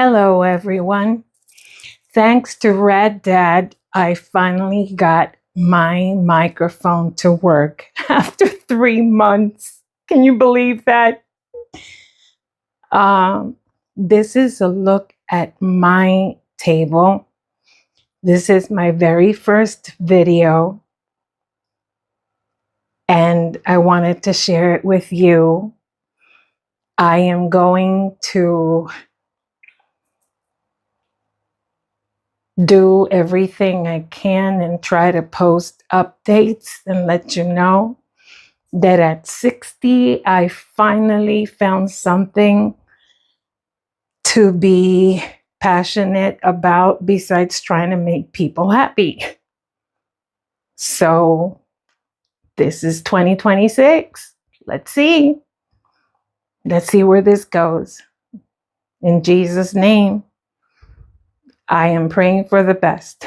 Hello, everyone. Thanks to Red Dad, I finally got my microphone to work after 3 months. Can you believe that? Um, this is a look at my table. This is my very first video, and I wanted to share it with you. I am going to do everything I can and try to post updates and let you know that at 60, I finally found something to be passionate about besides trying to make people happy. So this is 2026. Let's see. Let's see where this goes. In Jesus' name, I am praying for the best.